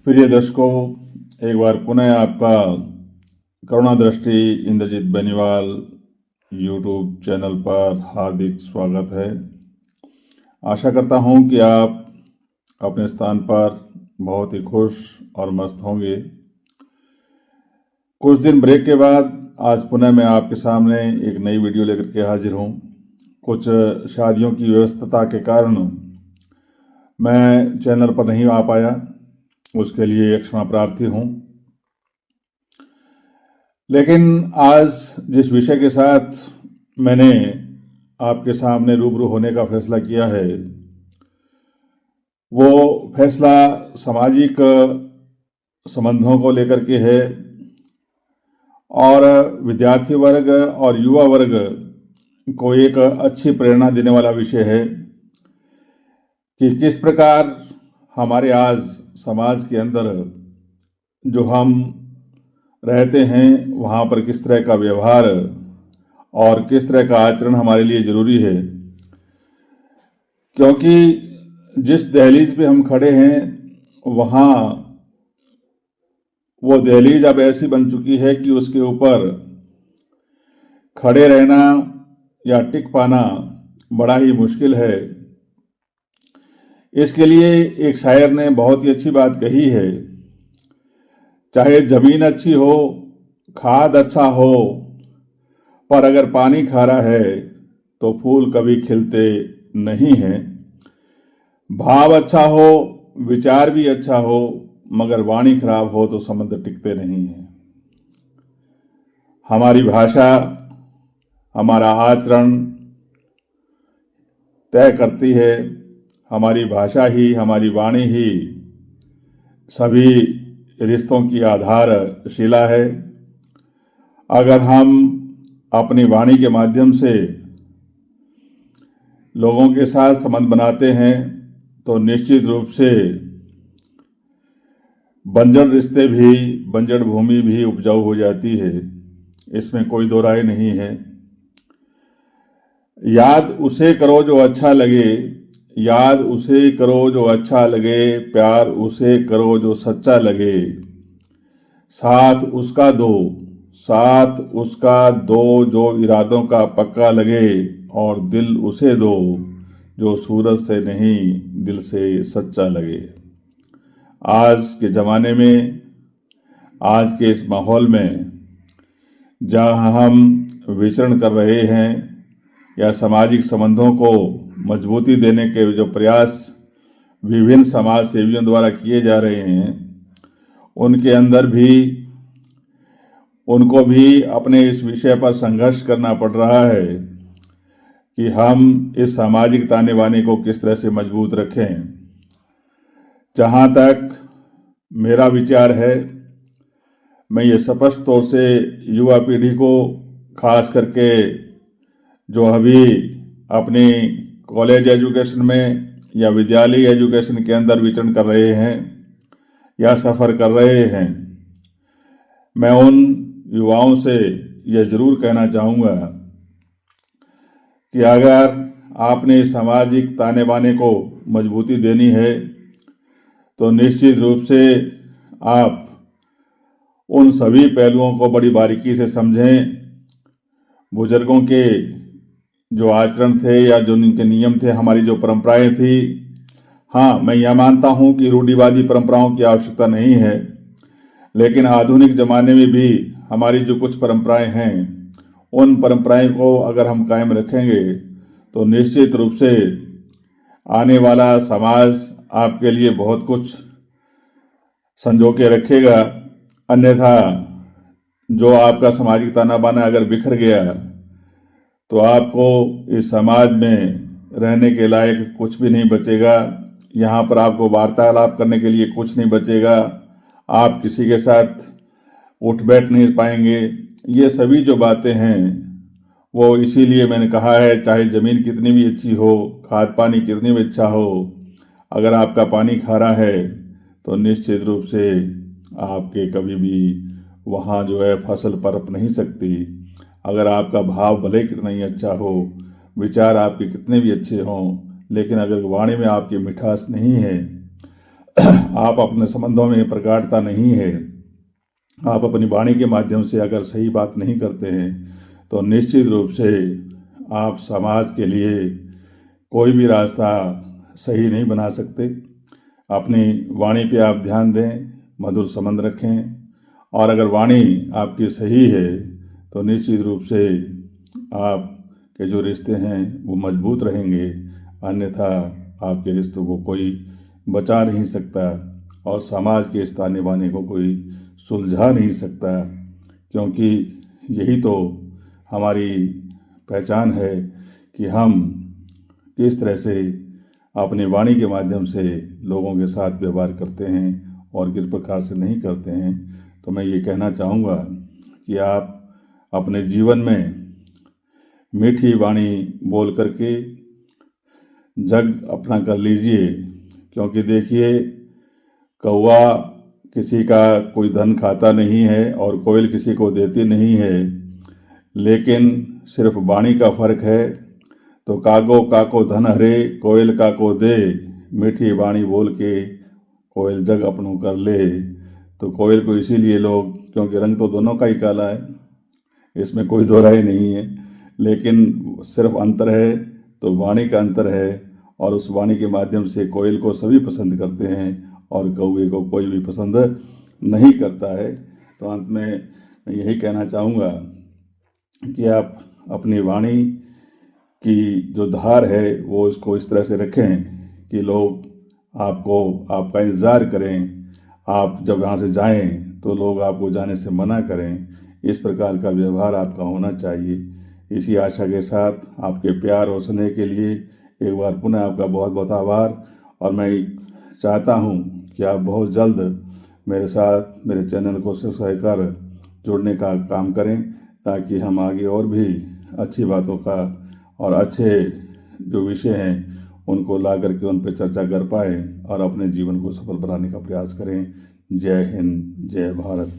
प्रिय दर्शकों, एक बार पुनः आपका करुणा दृष्टि इंद्रजीत बेनीवाल यूट्यूब चैनल पर हार्दिक स्वागत है। आशा करता हूं कि आप अपने स्थान पर बहुत ही खुश और मस्त होंगे। कुछ दिन ब्रेक के बाद आज पुनः मैं आपके सामने एक नई वीडियो लेकर के हाजिर हूं। कुछ शादियों की व्यस्तता के कारण मैं चैनल पर नहीं आ पाया, उसके लिए क्षमा प्रार्थी हूँ। लेकिन आज जिस विषय के साथ मैंने आपके सामने रूबरू होने का फैसला किया है, वो फैसला सामाजिक संबंधों को लेकर के है और विद्यार्थी वर्ग और युवा वर्ग को एक अच्छी प्रेरणा देने वाला विषय है कि किस प्रकार हमारे आज समाज के अंदर जो हम रहते हैं वहाँ पर किस तरह का व्यवहार और किस तरह का आचरण हमारे लिए ज़रूरी है। क्योंकि जिस दहलीज पे हम खड़े हैं वहाँ वो दहलीज अब ऐसी बन चुकी है कि उसके ऊपर खड़े रहना या टिक पाना बड़ा ही मुश्किल है। इसके लिए एक शायर ने बहुत ही अच्छी बात कही है, चाहे जमीन अच्छी हो, खाद अच्छा हो, पर अगर पानी खारा है तो फूल कभी खिलते नहीं हैं। भाव अच्छा हो, विचार भी अच्छा हो, मगर वाणी खराब हो तो संबंध टिकते नहीं हैं। हमारी भाषा, हमारा आचरण तय करती है। हमारी भाषा ही, हमारी वाणी ही सभी रिश्तों की आधारशिला है। अगर हम अपनी वाणी के माध्यम से लोगों के साथ संबंध बनाते हैं तो निश्चित रूप से बंजर रिश्ते भी, बंजर भूमि भी उपजाऊ हो जाती है, इसमें कोई दो राय नहीं है। याद उसे करो जो अच्छा लगे, याद उसे करो जो अच्छा लगे, प्यार उसे करो जो सच्चा लगे, साथ उसका दो, साथ उसका दो जो इरादों का पक्का लगे, और दिल उसे दो जो सूरत से नहीं दिल से सच्चा लगे। आज के ज़माने में, आज के इस माहौल में जहाँ हम विचरण कर रहे हैं या सामाजिक संबंधों को मजबूती देने के जो प्रयास विभिन्न समाज सेवियों द्वारा किए जा रहे हैं, उनके अंदर भी उनको भी अपने इस विषय पर संघर्ष करना पड़ रहा है कि हम इस सामाजिक ताने बाने को किस तरह से मजबूत रखें। जहाँ तक मेरा विचार है, मैं ये स्पष्ट तौर से युवा पीढ़ी को, खास करके जो अभी अपनी कॉलेज एजुकेशन में या विद्यालय एजुकेशन के अंदर विचरण कर रहे हैं या सफ़र कर रहे हैं, मैं उन युवाओं से यह ज़रूर कहना चाहूँगा कि अगर आपने सामाजिक ताने बाने को मजबूती देनी है तो निश्चित रूप से आप उन सभी पहलुओं को बड़ी बारीकी से समझें। बुजुर्गों के जो आचरण थे या जो उनके नियम थे, हमारी जो परंपराएं थी, हाँ, मैं यह मानता हूँ कि रूढ़िवादी परंपराओं की आवश्यकता नहीं है, लेकिन आधुनिक ज़माने में भी हमारी जो कुछ परंपराएं हैं, उन परंपराएं को अगर हम कायम रखेंगे तो निश्चित रूप से आने वाला समाज आपके लिए बहुत कुछ संजो के रखेगा। अन्यथा जो आपका सामाजिक ताना बाना अगर बिखर गया तो आपको इस समाज में रहने के लायक कुछ भी नहीं बचेगा। यहाँ पर आपको वार्तालाप करने के लिए कुछ नहीं बचेगा। आप किसी के साथ उठ बैठ नहीं पाएंगे। ये सभी जो बातें हैं वो इसीलिए मैंने कहा है, चाहे ज़मीन कितनी भी अच्छी हो, खाद पानी कितनी भी अच्छा हो, अगर आपका पानी खारा है तो निश्चित रूप से आपके कभी भी वहाँ जो है फसल पनप नहीं सकती। अगर आपका भाव भले कितना ही अच्छा हो, विचार आपके कितने भी अच्छे हों, लेकिन अगर वाणी में आपकी मिठास नहीं है आप अपने संबंधों में प्रगाढ़ता नहीं है, आप अपनी वाणी के माध्यम से अगर सही बात नहीं करते हैं तो निश्चित रूप से आप समाज के लिए कोई भी रास्ता सही नहीं बना सकते। अपनी वाणी पे आप ध्यान दें, मधुर संबंध रखें, और अगर वाणी आपकी सही है तो निश्चित रूप से आपके जो रिश्ते हैं वो मजबूत रहेंगे, अन्यथा आपके रिश्तों को कोई बचा नहीं सकता और समाज के इस ताने बाने को कोई सुलझा नहीं सकता, क्योंकि यही तो हमारी पहचान है कि हम किस तरह से अपनी वाणी के माध्यम से लोगों के साथ व्यवहार करते हैं और किस प्रकार से नहीं करते हैं। तो मैं ये कहना चाहूँगा कि आप अपने जीवन में मीठी वाणी बोल करके जग अपना कर लीजिए, क्योंकि देखिए, कौवा किसी का कोई धन खाता नहीं है और कोयल किसी को देती नहीं है, लेकिन सिर्फ वाणी का फर्क है। तो कागो काको धन हरे, कोयल काको दे, मीठी वाणी बोल के कोयल जग अपनों कर ले। तो कोयल को इसीलिए लोग, क्योंकि रंग तो दोनों का ही काला है, इसमें कोई दो राय नहीं है, लेकिन सिर्फ अंतर है तो वाणी का अंतर है, और उस वाणी के माध्यम से कोयल को सभी पसंद करते हैं और कौवे को कोई भी पसंद नहीं करता है। तो अंत में मैं यही कहना चाहूँगा कि आप अपनी वाणी की जो धार है वो इसको इस तरह से रखें कि लोग आपका इंतज़ार करें, आप जब यहाँ से जाएं तो लोग आपको जाने से मना करें। इस प्रकार का व्यवहार आपका होना चाहिए। इसी आशा के साथ आपके प्यार और स्नेह के लिए एक बार पुनः आपका बहुत बहुत आभार, और मैं चाहता हूँ कि आप बहुत जल्द मेरे साथ मेरे चैनल को सब्सक्राइब कर जुड़ने का काम करें, ताकि हम आगे और भी अच्छी बातों का और अच्छे जो विषय हैं उनको ला करके उन पर चर्चा कर पाएँ और अपने जीवन को सफल बनाने का प्रयास करें। जय हिंद, जय भारत।